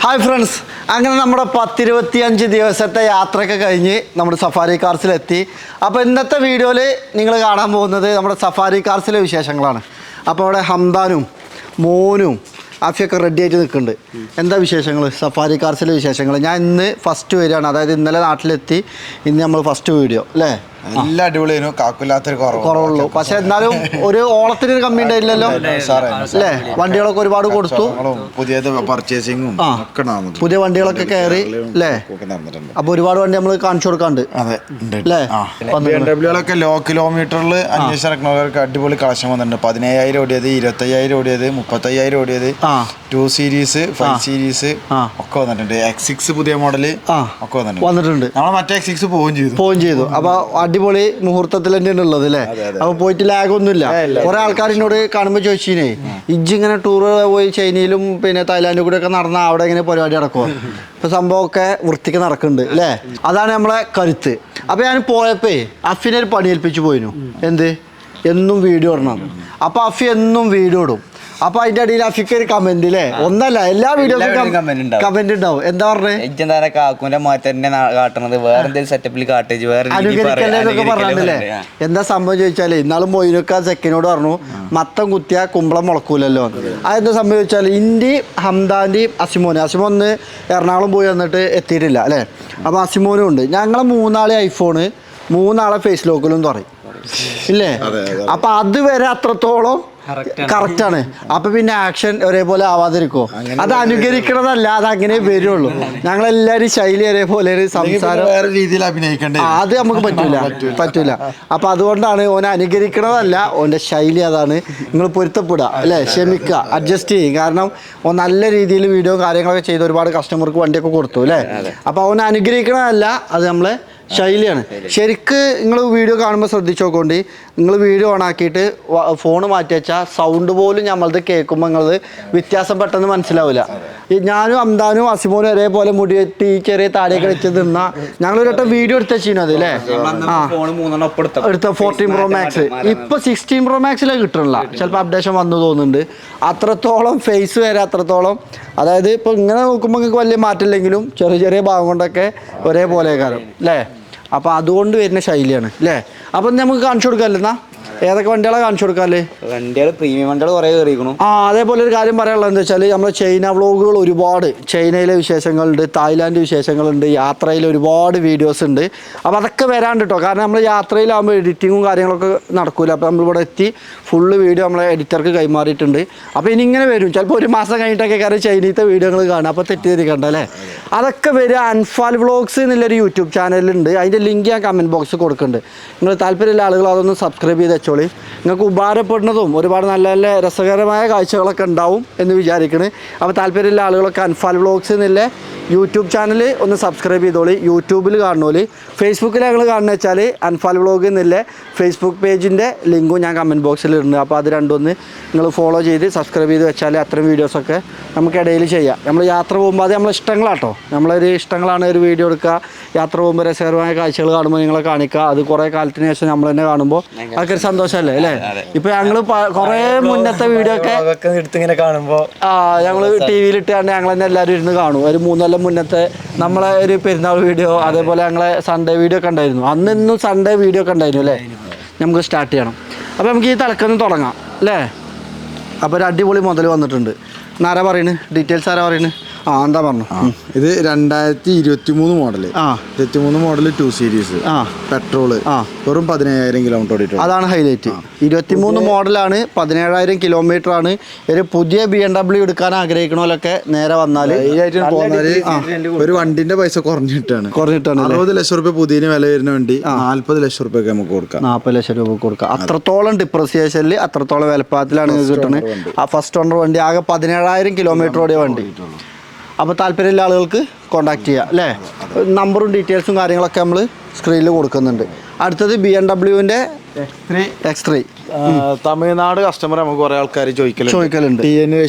Hi friends, അങ്ങനെ നമ്മുടെ 10-25 ദിവസത്തെ യാത്രയൊക്കെ കഴിഞ്ഞ് നമ്മുടെ സഫാരി കാർസിലെത്തി. അപ്പോൾ ഇന്നത്തെ വീഡിയോയിൽ നിങ്ങൾ കാണാൻ പോകുന്നത് നമ്മുടെ സഫാരി കാർസിലെ വിശേഷങ്ങളാണ്. അപ്പോൾ അവിടെ ഹംദാനും മോനും ആഫിയൊക്കെ റെഡി ആയിട്ട് നിൽക്കുന്നുണ്ട്. എന്താ വിശേഷങ്ങൾ? സഫാരി കാർസിലെ വിശേഷങ്ങൾ. ഞാൻ ഇന്ന് ഫസ്റ്റ് വരികയാണ്, അതായത് ഇന്നലെ നാട്ടിലെത്തി, ഇന്ന് നമ്മൾ ഫസ്റ്റ് വീഡിയോ അല്ലേ? എല്ലാ അടിപൊളിയും കാക്കില്ലാത്തൊരു കുറവുള്ളൂ. പക്ഷെ എന്നാലും ഒരു ഓളത്തിനൊരു കമ്മി ഉണ്ടായില്ലല്ലോ അല്ലേ? വണ്ടികളൊക്കെ ഒരുപാട് കൊടുത്തു, പർച്ചേസിങ്ങും പുതിയ വണ്ടികളൊക്കെ കയറി അല്ലേ? അപ്പൊ ഒരുപാട് വണ്ടി നമ്മൾ കാണിച്ചു കൊടുക്കാണ്ട് അല്ലേ? BMW ലോ കിലോമീറ്ററിൽ അന്വേഷിച്ചിറക്കുന്നവർക്ക് അടിപൊളി കളക്ഷൻ വന്നിട്ടുണ്ട്. 17,000 ഓടിയത്, 25,000 ഓടിയത്, 35,000 ഓടിയത്, 2 സീരീസ് 5 സീരീസ് ഒക്കെ വന്നിട്ടുണ്ട്. X6 പുതിയ മോഡല് ഒക്കെ വന്നിട്ടുണ്ട്. നമ്മൾ മറ്റേ X6 പോവുകയും ചെയ്തു. അപ്പൊ അടിപൊളി മുഹൂർത്തത്തിൽ തന്നെയാണ് ഉള്ളത് അല്ലേ? അപ്പൊ പോയിട്ട് ലാഗ് ഒന്നുമില്ല. കുറെ ആൾക്കാർ എന്നോട് കാണുമ്പോൾ ചോദിച്ചിനെ, ഇജ്ജ് ഇങ്ങനെ ടൂർ പോയി ചൈനയിലും പിന്നെ തായ്ലാൻഡിൽ കൂടെ ഒക്കെ നടന്നാൽ അവിടെ ഇങ്ങനെ പരിപാടി നടക്കുമോ? ഇപ്പൊ സംഭവമൊക്കെ വൃത്തിക്ക് നടക്കുന്നുണ്ട് അല്ലേ? അതാണ് നമ്മളെ കരുത്ത്. അപ്പൊ ഞാൻ പോയപ്പോ അഫിനെ ഒരു പണി ഏൽപ്പിച്ചു പോയിരുന്നു. എന്നും വീഡിയോ ഇടണം. അപ്പൊ അഫി എന്നും വീഡിയോ ഇടും. അപ്പൊ അതിന്റെ അടിയിൽ അഫിക്ക് ഒരു കമന്റ് അല്ലേ? ഒന്നല്ല, എല്ലാ വീഡിയോക്കും കമന്റ് ഉണ്ടാവും. എന്താ പറഞ്ഞേ? കാക്കുന്റെ മാറ്റന്നെ കാട്ടണത് വേറെ എന്തെങ്കിലും സെറ്റപ്പിൽ കാട്ടേജ് അനുകരിക്കല്ലേന്നൊക്കെ പറഞ്ഞല്ലേ? എന്താ സംഭവം ചോദിച്ചാല്, ഇന്നാളും മൊയിനൊക്കെ സെക്കിനോട് പറഞ്ഞു മത്തം കുത്തിയ കുമ്പളം മുളക്കൂലല്ലോ. അതെന്താ സംഭവം ചോദിച്ചാൽ, ഇന്ത്യ ഹംദാന്റെയും അസിമോന് എറണാകുളം പോയി വന്നിട്ട് എത്തിയിട്ടില്ല അല്ലേ? അപ്പൊ അസിമോനും ഉണ്ട്. ഞങ്ങളെ 3 ഐഫോണ് 3 ഫേസ് ലോക്കിലും പറയും ഇല്ലേ? അപ്പൊ അതുവരെ അത്രത്തോളം കറക്റ്റാണ്. അപ്പൊ പിന്നെ ആക്ഷൻ ഒരേപോലെ ആവാതിരിക്കോ? അത് അനുകരിക്കണതല്ല, അത് അങ്ങനെ വരുള്ളൂ. ഞങ്ങളെല്ലാരും ശൈലി ഒരേപോലെ ഒരു സംസാരം രീതിയിൽ അഭിനയിക്കണ്ടേ, അത് നമുക്ക് പറ്റൂല. അപ്പൊ അതുകൊണ്ടാണ് ഓനെ അനുകരിക്കണതല്ല, ഓന്റെ ശൈലി അതാണ്. നിങ്ങൾ പൊരുത്തപ്പെടുക അല്ലേ? ക്ഷമിക്കുക, അഡ്ജസ്റ്റ് ചെയ്യും. കാരണം ഓൻ നല്ല രീതിയിൽ വീഡിയോ കാര്യങ്ങളൊക്കെ ചെയ്ത് ഒരുപാട് കസ്റ്റമർക്ക് വണ്ടിയൊക്കെ കൊടുത്തു അല്ലേ? അപ്പൊ ഓനെ അനുകരിക്കണതല്ല, അത് നമ്മളെ ശൈലിയാണ്. ശരിക്ക് നിങ്ങൾ വീഡിയോ കാണുമ്പോൾ ശ്രദ്ധിച്ചു നോക്കോണ്ടി. നിങ്ങൾ വീഡിയോ ഓൺ ആക്കിയിട്ട് ഫോൺ മാറ്റി വെച്ചാൽ സൗണ്ട് പോലും നമ്മളത് കേൾക്കുമ്പോൾ നിങ്ങളത് വ്യത്യാസം പെട്ടെന്ന് മനസ്സിലാവില്ല. ഞാനും അംദാനും അസിമോനും ഒരേപോലെ മുടി വെട്ടി ചെറിയ താടിയൊക്കെ വെച്ച് നിന്നാ ഞങ്ങളൊരു വട്ടം വീഡിയോ എടുത്ത് വെച്ചിരുന്നു അതില്ലേ? എടുത്ത 14 Pro Max. ഇപ്പൊ 16 Pro Maxലേ കിട്ടണില്ല, ചിലപ്പോൾ അപ്ഡേഷൻ വന്നു തോന്നുന്നുണ്ട്. അത്രത്തോളം ഫേസ് വരെ അത്രത്തോളം, അതായത് ഇപ്പൊ ഇങ്ങനെ നോക്കുമ്പോൾ നിങ്ങൾക്ക് വലിയ മാറ്റമില്ലെങ്കിലും ചെറിയ ഭാഗം കൊണ്ടൊക്കെ ഒരേപോലെ കാരണം അല്ലേ? അപ്പൊ അതുകൊണ്ട് വരുന്ന ശൈലിയാണ് അല്ലേ? അപ്പൊ നമുക്ക് കാണിച്ചു കൊടുക്കാമല്ലോ. ഏതൊക്കെ വണ്ടികളാണ് കാണിച്ചു കൊടുക്കാല്ലേ? വണ്ടികൾ പ്രീമിയം വണ്ടികൾ കുറെ കയറിയിരിക്കണം. അതേപോലെ ഒരു കാര്യം പറയാനുള്ളത് എന്താ വെച്ചാൽ, നമ്മുടെ ചൈന വ്ളോഗുകൾ ഒരുപാട്, ചൈനയിലെ വിശേഷങ്ങളുണ്ട്, തായ്ലാൻഡ് വിശേഷങ്ങളുണ്ട്, യാത്രയിൽ ഒരുപാട് വീഡിയോസ് ഉണ്ട്. അപ്പോൾ അതൊക്കെ വരാണ്ട് കേട്ടോ. കാരണം നമ്മൾ യാത്രയിലാകുമ്പോൾ എഡിറ്റിങ്ങും കാര്യങ്ങളൊക്കെ നടക്കൂല. അപ്പോൾ നമ്മളിവിടെ എത്തി ഫുള്ള് വീഡിയോ നമ്മളെ എഡിറ്റർക്ക് കൈമാറിയിട്ടുണ്ട്. അപ്പോൾ ഇനി ഇങ്ങനെ വരും, ചിലപ്പോൾ ഒരു മാസം കഴിഞ്ഞിട്ടൊക്കെ കാര്യം ചൈനീത്തെ വീഡിയോകൾ കാണുക. അപ്പോൾ തെറ്റിദ്ധരിക്കണ്ട അല്ലേ? അതൊക്കെ വരിക. അൻഫാൽ വ്ളോഗ്സ് എന്നുള്ളൊരു യൂട്യൂബ് ചാനലുണ്ട്, അതിൻ്റെ ലിങ്ക് ഞാൻ കമൻറ്റ് ബോക്സിൽ കൊടുക്കുന്നുണ്ട്. നിങ്ങൾ താല്പര്യമുള്ള ആളുകൾ അതൊന്ന് സബ്സ്ക്രൈബ് ചെയ്ത് വെച്ചോളി. നിങ്ങൾക്ക് ഉപകാരപ്പെടുന്നതും ഒരുപാട് നല്ല നല്ല രസകരമായ കാഴ്ചകളൊക്കെ ഉണ്ടാവും എന്ന് വിചാരിക്കണേ. അപ്പോൾ താല്പര്യമുള്ള ആളുകളൊക്കെ അൻഫാൽ വ്ളോഗ്സ് എന്നുള്ള യൂട്യൂബ് ചാനൽ ഒന്ന് സബ്സ്ക്രൈബ് ചെയ്തോളി. യൂട്യൂബിൽ കാണുന്നോളി. ഫേസ്ബുക്കിൽ ഞങ്ങൾ കാണുന്നത് വെച്ചാൽ അൻഫാൽ വ്ളോഗ് എന്നുള്ള ഫേസ്ബുക്ക് പേജിൻ്റെ ലിങ്കും ഞാൻ കമൻറ്റ് ബോക്സിൽ ഇടുന്നു. അപ്പോൾ അത് രണ്ടൊന്ന് നിങ്ങൾ ഫോളോ ചെയ്ത് സബ്സ്ക്രൈബ് ചെയ്ത് വെച്ചാൽ അത്രയും വീഡിയോസൊക്കെ നമുക്കിടയിൽ ചെയ്യാം. നമ്മൾ യാത്ര പോകുമ്പോൾ അത് നമ്മളെ ഇഷ്ടങ്ങളാട്ടോ, നമ്മളൊരു ഇഷ്ടങ്ങളാണ്. ഒരു വീഡിയോ എടുക്കുക, യാത്ര പോകുമ്പോൾ രസകരമായ കാഴ്ചകൾ കാണുമ്പോൾ നിങ്ങളെ കാണിക്കുക. അത് കുറേ കാലത്തിന് ശേഷം നമ്മൾ തന്നെ കാണുമ്പോൾ അതൊക്കെ ഒരു സന്തോഷമല്ലേ അല്ലേ? ഇപ്പൊ ഞങ്ങൾ കുറേ മുന്നത്തെ വീഡിയോ ഒക്കെ എടുത്തിങ്ങനെ കാണുമ്പോൾ ഞങ്ങൾ ടി വിയിലിട്ടാണ്ട് ഞങ്ങൾ തന്നെ എല്ലാവരും ഇരുന്ന് കാണും. ഒരു 3 കൊല്ലം മുന്നത്തെ നമ്മളെ ഒരു പെരുന്നാൾ വീഡിയോ, അതേപോലെ ഞങ്ങളെ സൺഡേ വീഡിയോ ഒക്കെ ഉണ്ടായിരുന്നു. അന്നും സൺഡേ വീഡിയോ ഒക്കെ ഉണ്ടായിരുന്നു അല്ലേ? നമുക്ക് സ്റ്റാർട്ട് ചെയ്യണം. അപ്പോൾ നമുക്ക് ഈ തലക്കൊന്ന് തുടങ്ങാം അല്ലേ? അപ്പോൾ ഒരു അടിപൊളി മുതൽ വന്നിട്ടുണ്ട്. ആരാ പറയുന്നത്? ഡീറ്റെയിൽസ് ആരാ പറയുന്നത്? എന്താ പറഞ്ഞു? ഇത് 2023 മോഡല്, 23 മോഡല് 2 സീരീസ് പെട്രോള്, വെറും 17,000 കിലോമീറ്റർ ഓടിയിട്ടുണ്ട്. അതാണ് ഹൈലൈറ്റ്. 23 മോഡലാണ്, 17,000 കിലോമീറ്റർ ആണ്. ഒരു പുതിയ BMW എടുക്കാൻ ആഗ്രഹിക്കണോലൊക്കെ നേരെ വന്നാൽ ഒരു വണ്ടിന്റെ പൈസ കുറഞ്ഞിട്ടാണ് 60 ലക്ഷം റുപ്യ പുതിയ വില വരുന്ന വണ്ടി 40 ലക്ഷം റുപ്യൊക്കെ നമുക്ക് കൊടുക്കാം. 40 ലക്ഷം രൂപ കൊടുക്കാം. അത്രത്തോളം ഡിപ്രസിയേഷനിൽ അത്രത്തോളം വിലപ്പാത്തിലാണ് കിട്ടുന്നത്. ആ ഫസ്റ്റ് ഓണർ വണ്ടി ആകെ 17,000 കിലോമീറ്റർ ഓടിയ വണ്ടി. അപ്പോൾ താല്പര്യമുള്ള ആളുകൾക്ക് കോൺടാക്ട് ചെയ്യുക അല്ലേ? നമ്പറും ഡീറ്റെയിൽസും കാര്യങ്ങളൊക്കെ നമ്മൾ സ്ക്രീനിൽ കൊടുക്കുന്നുണ്ട്. അടുത്തത് BMW X3 തമിഴ്നാട് കസ്റ്റമർ നമുക്ക് കുറെ ആൾക്കാർ ചോദിക്കലുണ്ട്.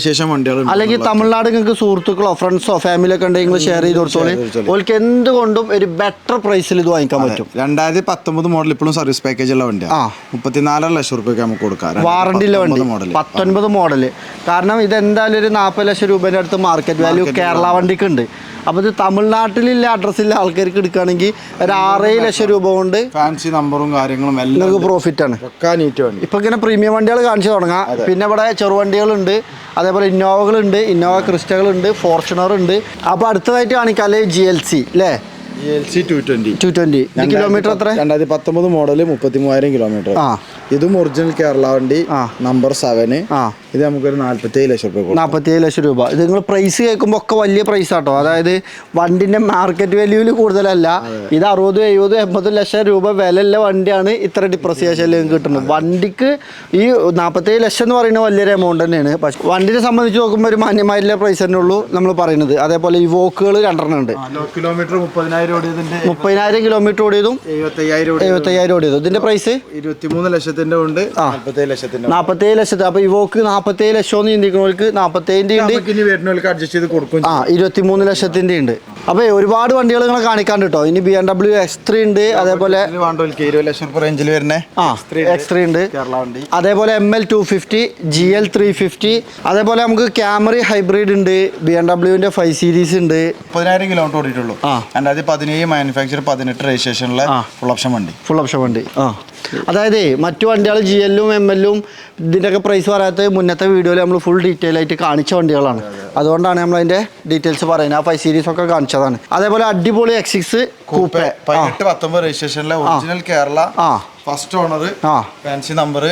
ശേഷം വണ്ടികളുണ്ട്. അല്ലെങ്കിൽ തമിഴ്നാട് നിങ്ങൾക്ക് സുഹൃത്തുക്കളോ ഫ്രണ്ട്സോ ഫാമിലി ഒക്കെ ഉണ്ടെങ്കിൽ നിങ്ങൾ ഷെയർ ചെയ്ത് കൊടുത്തോളി. ഓൾക്ക് എന്തുകൊണ്ടും ഒരു ബെറ്റർ പ്രൈസിൽ ഇത് വാങ്ങിക്കാൻ പറ്റും. 2019 മോഡൽ ഇപ്പോഴും സർവീസ് പാക്കേജ് ഉള്ള വണ്ടിയാണ്. 34 ലക്ഷം റുപ്യക്ക് നമുക്ക് കൊടുക്കാം. വാറണ്ടി ഉള്ള വണ്ടി 19 മോഡല്. കാരണം ഇത് എന്തായാലും ഒരു 40 ലക്ഷം രൂപേൻ്റെ അടുത്ത് മാർക്കറ്റ് വാല്യൂ കേരള വണ്ടിക്ക് ഉണ്ട്. അപ്പോൾ ഇത് തമിഴ്നാട്ടിലില്ല അഡ്രസ്സില്ല ആൾക്കാർക്ക് എടുക്കുകയാണെങ്കിൽ ഒരു 6 ലക്ഷം രൂപ കൊണ്ട് ഫാൻസി നമ്പറും കാര്യങ്ങളും നിങ്ങൾക്ക് പ്രോഫിറ്റ് ആണ്. ഇപ്പൊ ഇങ്ങനെ പ്രീമിയം വണ്ടികൾ കാണിച്ചു തുടങ്ങാം. പിന്നെ ഇവിടെ ചെറുവണ്ടികളുണ്ട്, അതേപോലെ ഇന്നോവകളുണ്ട്, ഇന്നോവ ക്രിസ്റ്റകളുണ്ട്, ഫോർച്യൂണർ ഉണ്ട്. അപ്പോൾ അടുത്തതായിട്ട് കാണിക്കാം GLC അല്ലേ? GLC 220 കിലോമീറ്റർ എത്ര? 2019 മോഡൽ 33,000 കിലോമീറ്റർ. ഇതും ഒറിജിനൽ കേരള വണ്ടി, നമ്പർ 7. ഇത് നമുക്കൊരു 47 ലക്ഷം രൂപ. 47 ലക്ഷം രൂപ. ഇത് നിങ്ങൾ പ്രൈസ് കേൾക്കുമ്പോൾ ഒക്കെ വലിയ പ്രൈസ് ആട്ടോ. അതായത് വണ്ടിന്റെ മാർക്കറ്റ് വാല്യൂവിൽ കൂടുതലല്ല. ഇത് 60, 70, 80 ലക്ഷം രൂപ വിലയുള്ള വണ്ടിയാണ് ഇത്ര ഡിപ്രസിയേഷനിൽ കിട്ടുന്നത്. വണ്ടിക്ക് ഈ 47 ലക്ഷം എന്ന് പറയുന്നത് വലിയൊരു എമൗണ്ട് തന്നെയാണ്. പക്ഷേ വണ്ടിനെ സംബന്ധിച്ച് നോക്കുമ്പോൾ ഒരു മാന്യമായിട്ടുള്ള പ്രൈസ് തന്നെ ഉള്ളൂ നമ്മൾ പറയുന്നത്. അതേപോലെ ഈ വോക്കുകൾ 2 ഉണ്ട്. കിലോമീറ്റർ 30,000 കിലോമീറ്റർ ഓടിയതും 75,000 ഓടിയതും. ഇതിന്റെ പ്രൈസ് 23 ലക്ഷത്തിന്റെ ഉണ്ട്, 47 ലക്ഷത്തിന്റെ. 47 ലക്ഷത്തി. അപ്പൊ ഇവക്ക് 47 ലക്ഷം ചിന്തിക്കുന്നവർക്ക് 47 ഉണ്ട്, അഡ്ജസ്റ്റ് ചെയ്ത് കൊടുക്കും. 23 ലക്ഷത്തിന്റെ ഉണ്ട്. അപ്പൊ ഒരുപാട് വണ്ടികൾ നിങ്ങളെ കാണിക്കാണ്ട് കേട്ടോ. ഇനി BMW X3 ഉണ്ട്, അതേപോലെ 20 ലക്ഷം റേഞ്ചിൽ വരുന്ന X3 ഉണ്ട്, അതേപോലെ ML 250, GL 350, അതേപോലെ നമുക്ക് ക്യാമറി ഹൈബ്രിഡ് ഉണ്ട്, BMW 5 സീരീസ് ഉണ്ട്. 10,000 കിലോമീറ്റർ ഓടിയിട്ടുള്ളൂ. 2017 മാനുഫാക്ചർ, 18 രജിസ്ട്രേഷനുള്ള ഫുൾ ഓപ്ഷൻ വണ്ടി. അതായത് മറ്റു വണ്ടികൾ GL-ഉം ML-ഉം ഇതിൻ്റെയൊക്കെ പ്രൈസ് പറയാത്ത മുന്നത്തെ വീഡിയോയിൽ നമ്മൾ ഫുൾ ഡീറ്റെയിൽ ആയിട്ട് കാണിച്ച വണ്ടികളാണ്. അതുകൊണ്ടാണ് നമ്മൾ അതിൻ്റെ ഡീറ്റെയിൽസ് പറയുന്നത്. ആ 5 സീരീസ് ഒക്കെ കാണിച്ചതാണ്. അതേപോലെ അടിപൊളി X6 കൂപ്പെ 18-19 രജിസ്ട്രേഷനിലെ original Kerala, first owner, fancy number,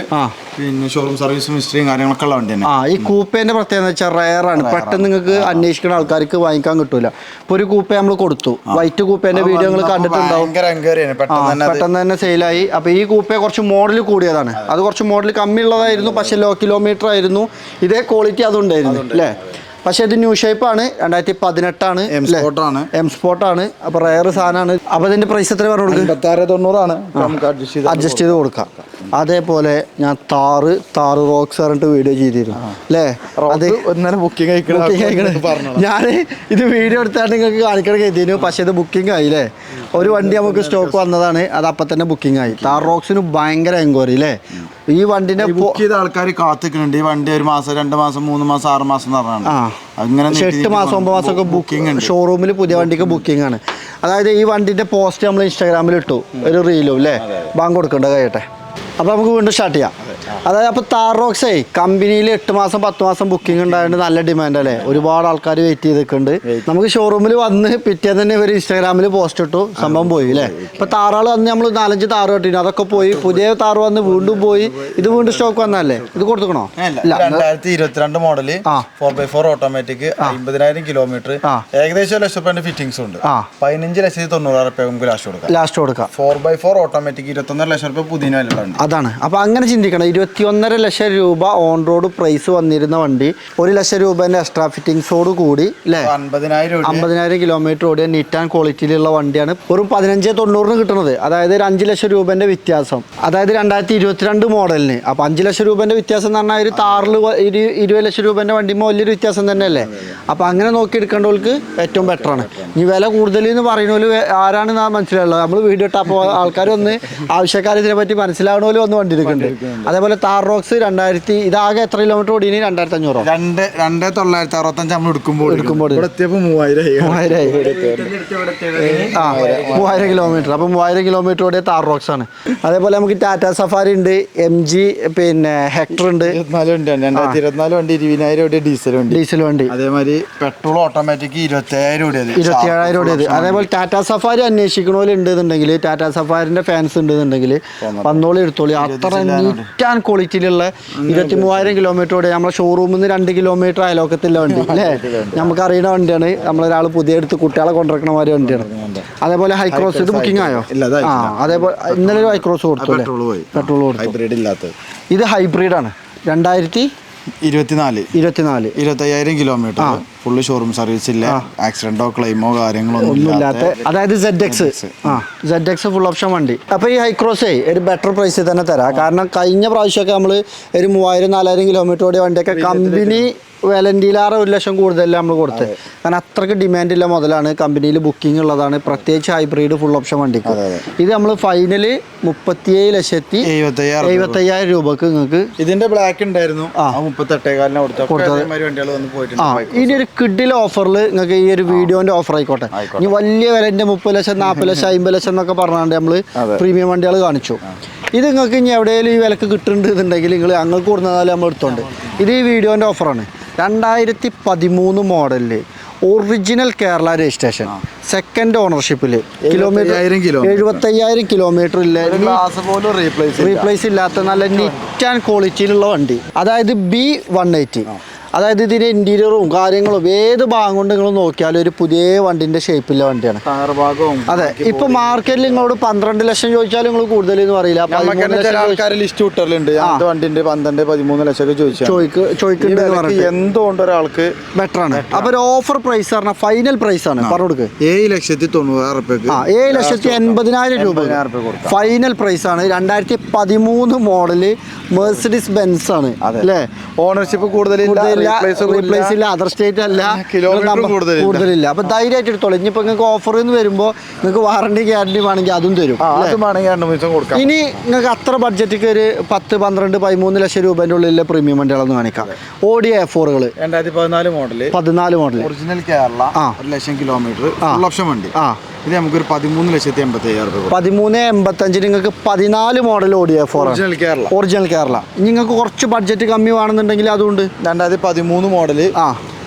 പിന്നെ ഷോറൂം സർവീസും ഹിസ്റ്ററിയും കാര്യങ്ങളൊക്കെ ഉള്ള വണ്ടി തന്നെ. ഈ കൂപ്പേന്റെ പ്രത്യേകത എന്ന് വെച്ചാൽ റയറാണ്. പെട്ടെന്ന് നിങ്ങൾക്ക് അന്വേഷിക്കുന്ന ആൾക്കാർക്ക് വാങ്ങിക്കാൻ കിട്ടൂല. ഇപ്പൊ ഒരു കൂപ്പ നമ്മൾ കൊടുത്തു, വൈറ്റ് കൂപ്പേന്റെ വീഡിയോ നിങ്ങൾ കണ്ടിട്ടുണ്ടാവും. പെട്ടെന്ന് തന്നെ സെയിലായി. അപ്പൊ ഈ കൂപ്പ കുറച്ച് മോഡൽ കൂടിയതാണ്. അത് കുറച്ച് മോഡൽ കമ്മിയുള്ളതായിരുന്നു, പക്ഷെ ലോ കിലോമീറ്റർ ആയിരുന്നു. ഇതേ ക്വാളിറ്റി അതുണ്ടായിരുന്നു അല്ലേ? പക്ഷെ ഇത് ന്യൂ ഷേപ്പാണ്, 2018 എം സ്പോർട്ടാണ്. അപ്പൊ റയർ സാധനമാണ്. അപ്പൊ ഇതിന്റെ പ്രൈസ് എത്ര പറഞ്ഞു കൊടുക്കും? 56,900 അഡ്ജസ്റ്റ് ചെയ്ത് കൊടുക്കാം. അതേപോലെ ഞാൻ താറ് റോക്സ് പറഞ്ഞിട്ട് വീഡിയോ ചെയ്തിരുന്നു അല്ലേ? അത് ബുക്കിംഗ് ഞാൻ ഇത് വീഡിയോ എടുത്താൽ നിങ്ങൾക്ക് കാണിക്കണം കരുതിയിരുന്നു. പക്ഷെ ഇത് ബുക്കിംഗ് ആയി അല്ലേ? ഒരു വണ്ടി നമുക്ക് സ്റ്റോക്ക് വന്നതാണ്, അത് അപ്പം തന്നെ ബുക്കിംഗ് ആയി. താർ റോക്സിന് ഭയങ്കര എൻക്വയറി അല്ലേ? ഈ വണ്ടിന്റെ ബുക്ക് ചെയ്ത ആൾക്കാർ കാത്തിക്കുന്നുണ്ട്. ഈ വണ്ടി 1 മാസം, 2 മാസം, 3 മാസം, 6 മാസം അങ്ങനെ 8 മാസം 9 മാസം ഒക്കെ ബുക്കിംഗ് ഉണ്ട്. ഷോറൂമിൽ പുതിയ വണ്ടിക്ക് ബുക്കിംഗ് ആണ്. അതായത് ഈ വണ്ടിന്റെ പോസ്റ്റ് നമ്മൾ ഇൻസ്റ്റാഗ്രാമിൽ ഇട്ടു, ഒരു റീലും അല്ലേ? ബാങ്ക് കൊടുക്കണ്ട കഴിയട്ടെ. അപ്പോൾ നമുക്ക് വീണ്ടും സ്റ്റാർട്ട് ചെയ്യാം. അതായത് അപ്പോൾ താർ റോക്സേ കമ്പനിയിൽ 8 മാസം 10 മാസം ബുക്കിംഗ് ഉണ്ടായതുകൊണ്ട് നല്ല ഡിമാൻഡ് അല്ലേ? ഒരുപാട് ആൾക്കാർ വെയിറ്റ് ചെയ്തിട്ടുണ്ട്. നമുക്ക് ഷോറൂമിൽ വന്ന് പിറ്റേന്ന് തന്നെ ഇവർ ഇൻസ്റ്റാഗ്രാമിൽ പോസ്റ്റ് ഇട്ടു, സംഭവം പോയി അല്ലേ? ഇപ്പോൾ താറുകൾ വന്ന് നമ്മൾ 4-5 താറ് കെട്ടിയിരുന്നു, അതൊക്കെ പോയി. പുതിയ താറ് വന്ന് വീണ്ടും പോയി. ഇത് വീണ്ടും സ്റ്റോക്ക് വന്നല്ലേ? ഇത് കൊടുക്കണോ? 2022 മോഡല് 4x4 ഓട്ടോമാറ്റിക്, 50,000 കിലോമീറ്റർ, ഏകദേശം 1 ലക്ഷം രൂപ ഫിറ്റിംഗ്സ് ഉണ്ട്. 15,90,000 രൂപ നമുക്ക് ലാസ്റ്റ് കൊടുക്കാം. 4x4 ഓട്ടോമാറ്റിക് 21 ലക്ഷം രൂപ പുതിയ വിലയുണ്ട്. അതാണ്. അപ്പോൾ അങ്ങനെ ചിന്തിക്കണം. 21.5 ലക്ഷം രൂപ ഓൺ റോഡ് പ്രൈസ് വന്നിരുന്ന വണ്ടി 1 ലക്ഷം രൂപേൻ്റെ എക്സ്ട്രാ ഫിറ്റിംഗ്സോട് കൂടി അല്ലേ? 50,000 കിലോമീറ്റർ ഓടിയ നീറ്റ് ആൻഡ് ക്വാളിറ്റിയിലുള്ള വണ്ടിയാണ്. ഒരു 15,90 കിട്ടുന്നത്. അതായത് ഒരു 5 ലക്ഷം രൂപേൻ്റെ വ്യത്യാസം. അതായത് 2022 മോഡലിന്. അപ്പോൾ 5 ലക്ഷം രൂപേൻ്റെ വ്യത്യാസം എന്ന് പറഞ്ഞാൽ ഒരു താറിൽ 20 ലക്ഷം രൂപേൻ്റെ വണ്ടിയുമ്പോൾ വലിയൊരു വ്യത്യാസം തന്നെയല്ലേ? അപ്പോൾ അങ്ങനെ നോക്കി എടുക്കേണ്ടവർക്ക് ഏറ്റവും ബെറ്ററാണ്. ഇനി വില കൂടുതൽ എന്ന് പറയുന്നവർ ആരാണെന്ന് മനസ്സിലായുള്ളത്. നമ്മൾ വീഡിയോ ഇട്ടപ്പോൾ ആൾക്കാർ ഒന്ന് ആവശ്യക്കാർ ഇതിനെപ്പറ്റി മനസ്സിലാവണ പോലെ ഒന്ന് വണ്ടി എടുക്കുന്നുണ്ട്. അതേപോലെ താർ റോക്സ് 2000 ഇതാകെ എത്ര കിലോമീറ്റർ ഓടിനി? 2,500. 2,965 നമ്മൾ എടുക്കുമ്പോൾ 3,000 കിലോമീറ്റർ. അപ്പോൾ 3,000 കിലോമീറ്റർ ഓടിയ താർ റോക്സ് ആണ്. അതേപോലെ നമുക്ക് ടാറ്റ സഫാരി ഉണ്ട്, MG, പിന്നെ ഹെക്ടർ ഉണ്ട്. 2024 വണ്ടി 20,000 ഓടിയ ഡീസൽ വണ്ടി. അതേമാതിരി പെട്രോൾ ഓട്ടോമാറ്റിക് 27,000 ഓടിയത്. അതേപോലെ ടാറ്റ സഫാരി അന്വേഷിക്കണ ഉണ്ടെന്നുണ്ടെങ്കിൽ, ടാറ്റ സഫാരിന്റെ ഫാൻസ് ഉണ്ടെന്നുണ്ടെങ്കിൽ വന്നോളി എടുത്തോളി. അത്ര നീറ്റ് ആൻഡ് ക്വാളിറ്റിയിലുള്ള 23,000 കിലോമീറ്റർ ഓടിയ നമ്മളെ ഷോറൂമിൽ നിന്ന് 2 കിലോമീറ്റർ അയലോക്കത്തില്ല വണ്ടി അല്ലേ? നമുക്ക് അറിയുന്ന വണ്ടിയാണ്. നമ്മളൊരാൾ പുതിയ എടുത്ത് കുട്ടികളെ കൊണ്ടിരിക്കണ മാതിരി വണ്ടിയാണ്. അതേപോലെ ഹൈക്രോസ് ഇത് ബുക്കിംഗ് ആയോ? അതേപോലെ ഇന്നലെ ഒരു ഹൈക്രോസ് കൊടുത്തു, പെട്രോൾ കൊടുത്തു. ഇത് ഹൈബ്രിഡാണ്. 2024 25,000 കിലോമീറ്റർ, ഫുള്ള് ഷോറൂം സർവീസ് ഇല്ല, ആക്സിഡന്റോ ക്ലെയിമോ കാര്യങ്ങളോ ഒന്നും ഇല്ലാത്ത. അതായത് ZX ZX ഫുൾ ഓപ്ഷൻ വണ്ടി. അപ്പോൾ ഈ ഹൈക്രോസേ ഒരു ബെറ്റർ പ്രൈസിൽ തന്നെ തരാം. കാരണം കഴിഞ്ഞ പ്രാവശ്യമൊക്കെ നമ്മൾ ഒരു 3000-4000 കിലോമീറ്റർ ഓടിയ വണ്ടിയൊക്കെ കമ്പനി വാലന്റിയിലാറ് 1 ലക്ഷം കൂടുതലല്ല നമ്മൾ കൊടുത്തത്. കാരണം അത്രയ്ക്ക് ഡിമാൻഡില്ല മുതലാണ്, കമ്പനിയിൽ ബുക്കിംഗ് ഉള്ളതാണ്, പ്രത്യേകിച്ച് ഹൈബ്രിഡ് ഫുൾ ഓപ്ഷൻ വണ്ടിക്ക്. ഇത് നമ്മൾ ഫൈനല് 37,70,000 രൂപക്ക് നിങ്ങൾക്ക് ഇതിന്റെ ബ്ലാക്ക് ഉണ്ടായിരുന്നു 38,000 കൊടുത്തത്. ഇനി ഒരു കിഡിലെ ഓഫറിൽ നിങ്ങൾക്ക് ഈ ഒരു വീഡിയോന്റെ ഓഫർ ആയിക്കോട്ടെ. ഇനി വലിയ വിലന്റെ 30 ലക്ഷം 40 ലക്ഷം 50 ലക്ഷം എന്നൊക്കെ പറഞ്ഞാണ്ട് നമ്മൾ പ്രീമിയം വണ്ടികൾ കാണിച്ചു. ഇത് നിങ്ങൾക്ക് ഇനി എവിടെയെങ്കിലും ഈ വിലക്ക് കിട്ടുന്നുണ്ടെന്നുണ്ടെങ്കിൽ നിങ്ങൾ ഞങ്ങൾക്ക് കൊടുത്താലും നമ്മൾ എടുത്തോണ്ട്. ഇത് ഈ വീഡിയോന്റെ ഓഫറാണ്. 2013 മോഡലില് ഒറിജിനൽ കേരള രജിസ്ട്രേഷൻ, സെക്കൻഡ് ഓണർഷിപ്പിൽ, കിലോമീറ്റർ 75,000 കിലോമീറ്റർ ഇല്ല, റീപ്ലേസ് ഇല്ലാത്ത നല്ല നീറ്റ് ആൻഡ് ക്വാളിറ്റിയിലുള്ള വണ്ടി. അതായത് B180. അതായത് ഇതിൻ്റെ ഇൻറ്റീരിയറും കാര്യങ്ങളും ഏത് ഭാഗം കൊണ്ട് നിങ്ങൾ നോക്കിയാലും ഒരു പുതിയ വണ്ടിൻ്റെ ഷേപ്പിലുള്ള വണ്ടിയാണ്. അതെ, ഇപ്പൊ മാർക്കറ്റിൽ നിങ്ങളോട് 12 ലക്ഷം ചോദിച്ചാലും നിങ്ങൾ കൂടുതൽ എന്ന് പറയില്ല. ലിസ്റ്റ് വിട്ടലുണ്ട് വണ്ടിന്റെ 12-13 ലക്ഷം ചോദിക്കുന്നുണ്ട്. എന്തുകൊണ്ട് ഒരാൾക്ക് ബെറ്റർ ആണ്. അപ്പൊ ഒരു ഓഫർ പ്രൈസ് പറഞ്ഞാൽ ഫൈനൽ പ്രൈസ് ആണ് പറഞ്ഞു കൊടുക്കുക. 7,90,000 7,80,000 രൂപ ഫൈനൽ പ്രൈസ് ആണ്. 2013 മോഡല് മെർസിഡീസ് ബെൻസ് ആണ് അല്ലേ. ഓണർഷിപ്പ് കൂടുതലില്ല, റീപ്ലേസ് ഇല്ല, അതർ സ്റ്റേറ്റ് അല്ല, കൂടുതലില്ല. അപ്പൊ ധൈര്യമായിട്ട് എടുത്തോളൂ. ഇനിയിപ്പോ നിങ്ങൾക്ക് ഓഫർ എന്ന് വരുമ്പോൾ നിങ്ങൾക്ക് വാറണ്ടി ഗ്യാരണ്ടി വേണമെങ്കിൽ അതും തരും. ഇനി നിങ്ങൾക്ക് അത്ര ബഡ്ജറ്റിക്ക് ഒരു 10, 12, 13 ലക്ഷം രൂപേന്റെ ഉള്ളിലെ പ്രീമിയം വണ്ടികളൊന്നും കാണിക്കാം. ഓഡിയോ A4കൾ 2014 മോഡൽ ഒറിജിനൽ കേരള 1 ലക്ഷം കിലോമീറ്റർ ഫുൾ ഓപ്ഷൻ വണ്ടി. ഇത് നമുക്കൊരു 13,80,000 രൂപ. 13,85 നിങ്ങൾക്ക് 14 model audio A4 original Kerala. നിങ്ങൾക്ക് കുറച്ച് ബഡ്ജറ്റ് കമ്മി വേണമെന്നുണ്ടെങ്കിൽ അതുകൊണ്ട് 2013 മോഡല്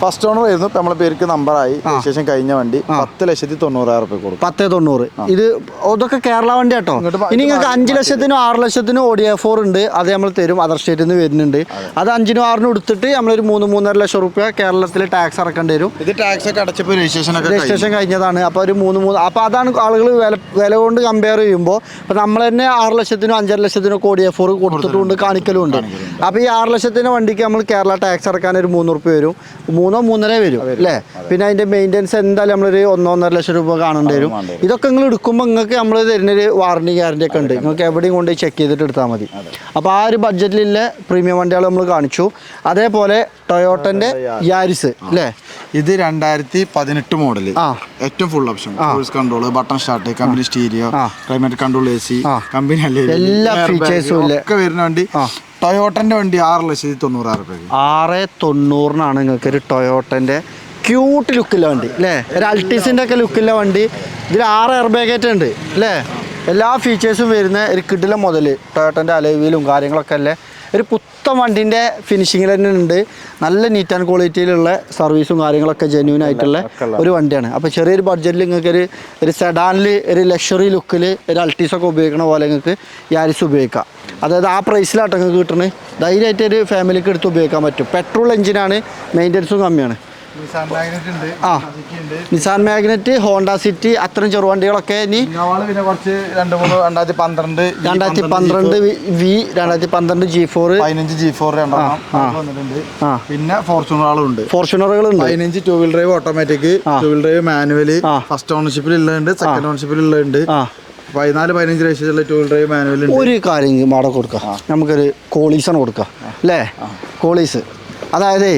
ഫസ്റ്റ് ഓണർ ആയിരുന്നു. ഇപ്പൊ നമ്മളെ പേർക്ക് നമ്പറായി, രജിസ്ട്രേഷൻ കഴിഞ്ഞ വണ്ടി. 10,90,000 രൂപ കൊടുക്കും. 10,90,000. ഇത് അതൊക്കെ കേരള വണ്ടി കേട്ടോ. ഇനി നിങ്ങൾക്ക് 5 ലക്ഷത്തിനും 6 ലക്ഷത്തിനും ഓഡിയോ A4 ഉണ്ട്, അത് നമ്മൾ തരും. അതർ സ്റ്റേറ്റിൽ നിന്ന് വരുന്നുണ്ട്. അത് 5-നും 6-നും എടുത്തിട്ട് നമ്മളൊരു 3-3.5 ലക്ഷം രൂപ കേരളത്തിൽ ടാക്സ് അടക്കേണ്ടി വരും. ഇത് ടാക്സ് ഒക്കെ അടച്ചപ്പോൾ രജിസ്ട്രേഷൻ കഴിഞ്ഞതാണ്. അപ്പോൾ ഒരു 3 അപ്പോൾ അതാണ് ആളുകൾ വില കൊണ്ട് കമ്പയർ ചെയ്യുമ്പോൾ. അപ്പോൾ നമ്മൾ തന്നെ 6 ലക്ഷത്തിനും 5.5 ലക്ഷത്തിനും ഓഡിയോ A4 കൊടുത്തിട്ടുണ്ട്, കാണിക്കലും ഉണ്ട്. അപ്പോൾ ഈ 6 ലക്ഷത്തിൻ്റെ വണ്ടിക്ക് നമ്മൾ കേരള ടാക്സ് അടക്കാൻ ഒരു 3 രൂപ വരും, 3-3.5 വരും അല്ലേ. പിന്നെ അതിൻ്റെ മെയിൻ്റെനൻസ് എന്തായാലും നമ്മളൊരു 1-1.5 ലക്ഷം രൂപ കാണേണ്ടി വരും. ഇതൊക്കെ നിങ്ങൾ എടുക്കുമ്പോൾ നിങ്ങൾക്ക് നമ്മൾ തരുന്നൊരു വാറണ്ടി ഗ്യാരണ്ടി ഒക്കെ ഉണ്ട്. നിങ്ങൾക്ക് എവിടെയും കൊണ്ട് ചെക്ക് ചെയ്തിട്ട് എടുത്താൽ മതി. അപ്പോൾ ആ ഒരു ബഡ്ജറ്റിലുള്ള പ്രീമിയം വണ്ടികൾ നമ്മൾ കാണിച്ചു. അതേപോലെ ടൊയോട്ടൻ്റെ യാരിസ് അല്ലേ. ഇത് 2018 മോഡൽ, ഏറ്റവും full option, cruise control, button start, company stereo, climate control, AC, company എല്ലാ ഫീച്ചേഴ്സും ഒക്കെ വരുന്ന വണ്ടി. ടൊയോട്ടൻ്റെ വണ്ടി 6,90,000 രൂപ. 6,90,000 നിങ്ങൾക്ക് ഒരു ടൊയോട്ടൻ്റെ ക്യൂട്ട് ലുക്കില്ല വണ്ടി അല്ലേ. ഒരു അൾട്ടീസിൻ്റെ ഒക്കെ ലുക്കില്ല വണ്ടി. ഇതിൽ 6 എയർ ബാഗേറ്റ് ഉണ്ട് അല്ലേ. എല്ലാ ഫീച്ചേഴ്സും വരുന്ന ഒരു കിഡിലെ മുതൽ ടൊയോട്ടൻ്റെ അലോയിലും കാര്യങ്ങളൊക്കെ അല്ലേ. ഒരു പുത്തൻ വണ്ടിൻ്റെ ഫിനിഷിങ്ങിൽ തന്നെ ഉണ്ട്. നല്ല നീറ്റ് ആൻഡ് ക്വാളിറ്റിയിലുള്ള സർവീസും കാര്യങ്ങളൊക്കെ ജെന്യൂൻ ആയിട്ടുള്ള ഒരു വണ്ടിയാണ്. അപ്പോൾ ചെറിയൊരു ബഡ്ജറ്റിൽ നിങ്ങൾക്ക് ഒരു സെഡാനിൽ ഒരു ലക്ഷറി ലുക്കിൽ ഒരു അൾട്ടീസൊക്കെ ഉപയോഗിക്കണ പോലെ നിങ്ങൾക്ക് യാരിസ് ഉപയോഗിക്കാം. അതായത് ആ പ്രൈസിലാട്ടോ നിങ്ങൾക്ക് കിട്ടുന്നത്. ധൈര്യമായിട്ട് ഒരു ഫാമിലിക്ക് എടുത്ത് ഉപയോഗിക്കാൻ പറ്റും. പെട്രോൾ എഞ്ചിനാണ്, മെയിൻ്റനൻസും കമ്മിയാണ്. നിസാൻ മാഗ്നറ്റ്, ഹോണ്ട സിറ്റി, അത്തരം ചെറുവണ്ടികളൊക്കെ ഇനി 2012 2012 G4, 15 G4 വന്നിട്ടുണ്ട്. പിന്നെ ഫോർച്യൂണറുകളുണ്ട്, 15 two wheel drive automatic, two wheel drive manual, first ഓണർഷിപ്പിൽ ഉള്ളതുണ്ട്, സെക്കൻഡ് ഓണർഷിപ്പിൽ ഉള്ളതുണ്ട്. 14-15 രജിസ്ട്രേഷനുള്ള ടൂ വീൽ ഡ്രൈവ് മാനുവൽ. ഒരു കാര്യം മാട കൊടുക്കാം, നമുക്കൊരു കോളീസാണ് കൊടുക്കാം അല്ലേ. കോളീസ് അതായത്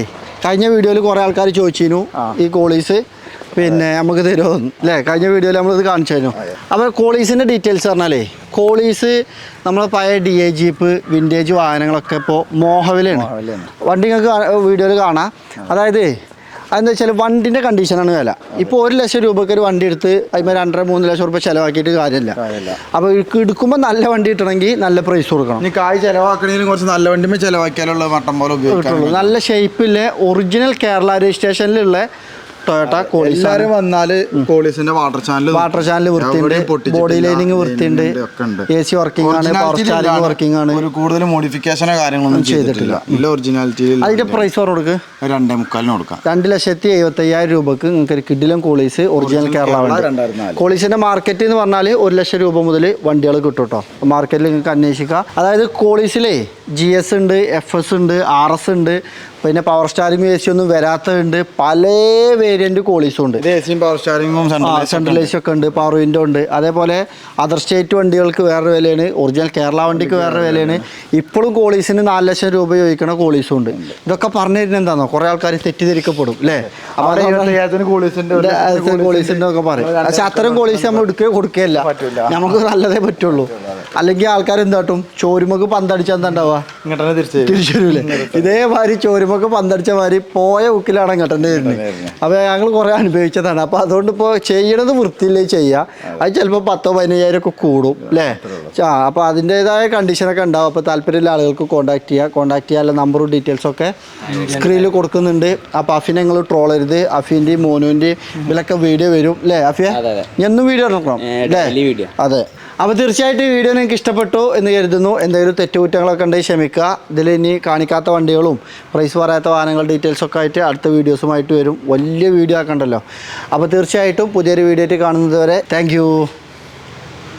കഴിഞ്ഞ വീഡിയോയിൽ കുറേ ആൾക്കാർ ചോദിച്ചിരുന്നു ഈ കോളീസ് പിന്നെ നമുക്ക് തരുമോ അല്ലേ. കഴിഞ്ഞ വീഡിയോയിൽ നമ്മളിത് കാണിച്ചായിരുന്നു. അപ്പോൾ കോളീസിൻ്റെ ഡീറ്റെയിൽസ് പറഞ്ഞാലേ, കോളീസ് നമ്മളെ പഴയ DA ജീപ്പ് വിൻറ്റേജ് വാഹനങ്ങളൊക്കെ ഇപ്പോൾ മോഹവിലാണ് വണ്ടി. നിങ്ങൾക്ക് വീഡിയോയിൽ കാണാം. അതായത് അതെന്താ വെച്ചാൽ വണ്ടിൻ്റെ കണ്ടീഷനാണ് വില. ഇപ്പോൾ 1 ലക്ഷം രൂപയ്ക്ക് ഒരു വണ്ടി എടുത്ത് അതിന് 2-3 ലക്ഷം രൂപ ചിലവാക്കിയിട്ട് കാര്യമില്ല. അപ്പോൾ എടുക്കുമ്പോൾ നല്ല വണ്ടി കിട്ടണമെങ്കിൽ നല്ല പ്രൈസ് കൊടുക്കണം. ഇനി കായ് ചിലവാക്കണമെങ്കിലും കുറച്ച് നല്ല വണ്ടി ചിലവാക്കിയാലുള്ള മട്ടം പോലെ ഉപയോഗിക്കുള്ളൂ. നല്ല ഷേപ്പിലെ ഒറിജിനൽ കേരള രജിസ്ട്രേഷനിലുള്ള ടൊയോട്ട കോളീസ്. എല്ലാവരും വന്നാല് കോളീസിന്റെ വാട്ടർ ചാനൽ വൃത്തിയുണ്ട്, ബോഡി ലൈനിങ് വൃത്തിയുണ്ട്, AC വർക്കിംഗ് ആണ്, പവർ സ്റ്റാരിംഗ് വർക്കിംഗ് ആണ്. ഒരു കൂടുതൽ മോഡിഫിക്കേഷനോ കാര്യങ്ങളൊന്നും ചെയ്തിട്ടില്ല. ഒറിജിനാലിറ്റി. അതിന്റെ പ്രൈസ് കൊടുക്കുക 2.25 കൊടുക്കാം. 2,75,000 രൂപക്ക് നിങ്ങൾക്ക് ഒരു കിഡിലും കോളീസ് ഒറിജിനൽ കേരള വണ്ടി. കോളീസിന്റെ മാർക്കറ്റ് എന്ന് പറഞ്ഞാൽ 1 ലക്ഷം രൂപ മുതൽ വണ്ടികൾ കിട്ടും കേട്ടോ. മാർക്കറ്റിൽ നിങ്ങൾക്ക് അന്വേഷിക്കാം. അതായത് കോളീസിലെ GS ഉണ്ട്, FS ഉണ്ട്, RS ഉണ്ട്, പിന്നെ പവർ സ്റ്റാറിംഗ് AC ഒന്നും വരാത്തതുണ്ട്. പല വേരിയന്റ് കോളീസും ഉണ്ട്. ഇത് AC പവർ സ്റ്റാറിംഗും സെൻട്രൽ AC ഒക്കെ ഉണ്ട്, പവർ വിൻഡോ ഉണ്ട്. അതേപോലെ അതർ സ്റ്റേറ്റ് വണ്ടികൾക്ക് വേറൊരു വിലയാണ്, ഒറിജിനൽ കേരള വണ്ടിക്ക് വേറൊരു വിലയാണ്. ഇപ്പോഴും കോളീസിന് 4 ലക്ഷം രൂപ ചോദിക്കുന്ന കോളീസും ഉണ്ട്. ഇതൊക്കെ പറഞ്ഞു തരുന്നത് എന്താണോ, കുറേ ആൾക്കാർ തെറ്റിദ്ധരിക്കപ്പെടും അല്ലേ. അവിടെ കോളീസിന്റെ ഒക്കെ പറയും. പക്ഷെ അത്തരം കോളീസ് നമ്മൾ കൊടുക്കുകയല്ല, നമുക്ക് നല്ലതേ പറ്റുള്ളൂ. അല്ലെങ്കിൽ ആൾക്കാർ എന്താട്ടും, ചോരുമക്ക് പന്തടിച്ചാൽ എന്താ ഉണ്ടാവുക, തിരിച്ചു വരൂലേ. ഇതേമാതിരി ചോരുമക്ക് പന്തടിച്ച മാതിരി പോയ ഉക്കിലാണ് ഇങ്ങോട്ടെ വരുന്നത്. അപ്പോൾ ഞങ്ങൾ കുറേ അനുഭവിച്ചതാണ്. അപ്പോൾ അതുകൊണ്ട് ഇപ്പോൾ ചെയ്യണത് വൃത്തിയില്ലേ ചെയ്യുക. അത് ചിലപ്പോൾ 10-15 ഒക്കെ കൂടും അല്ലേ. അപ്പോൾ അതിൻ്റെതായ കണ്ടീഷനൊക്കെ ഉണ്ടാവും. അപ്പോൾ താല്പര്യമുള്ള ആളുകൾക്ക് കോൺടാക്ട് ചെയ്യാനുള്ള നമ്പറും ഡീറ്റെയിൽസൊക്കെ സ്ക്രീനിൽ കൊടുക്കുന്നുണ്ട്. അപ്പോൾ അഫിനെ നിങ്ങൾ ട്രോൾ ചെയ്ത് അഫീൻ്റെയും മോനുവിൻ്റെയും ഇതിലൊക്കെ വീഡിയോ വരും അല്ലേ അഫിയ? എന്നും വീഡിയോ ഇടണം അല്ലേ? അതെ. അപ്പോൾ തീർച്ചയായിട്ടും വീഡിയോ നിങ്ങൾക്ക് ഇഷ്ടപ്പെട്ടു എന്ന് കരുതുന്നു. എന്തെങ്കിലും തെറ്റുകുറ്റങ്ങളൊക്കെ ഉണ്ടെങ്കിൽ ക്ഷമിക്കുക. ഇതിൽ ഇനി കാണിക്കാത്ത വണ്ടികളും പ്രൈസ് പറയാത്ത വാഹനങ്ങൾ ഡീറ്റെയിൽസൊക്കെ ആയിട്ട് അടുത്ത വീഡിയോസുമായിട്ട് വരും. വലിയ വീഡിയോ ആക്കണ്ടല്ലോ. അപ്പോൾ തീർച്ചയായിട്ടും പുതിയൊരു വീഡിയോ ആയിട്ട് കാണുന്നത് വരെ താങ്ക് യു.